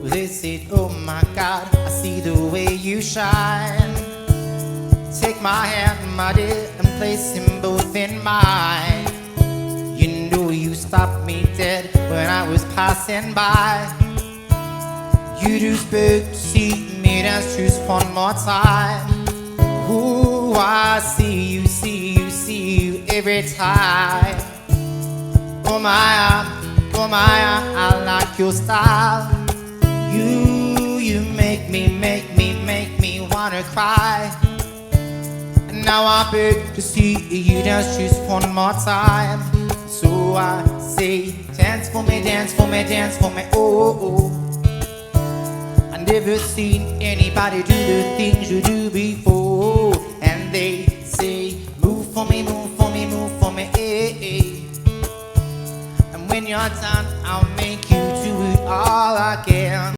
They said, oh my God, I see the way you shine. Take my hand, my dear, and place them both in mine. You know you stopped me dead when I was passing by. You do spoke to see me dance just one more time. Ooh, I see you every time. Oh my, I like your style. You make me wanna cry. And now I beg to see you dance just one more time. So I say, dance for me, dance for me, dance for me, oh, oh. I never seen anybody do the things you do before. And they say, move for me, move for me, move for me, eh, eh. And when you're done, I'll make you do it all again.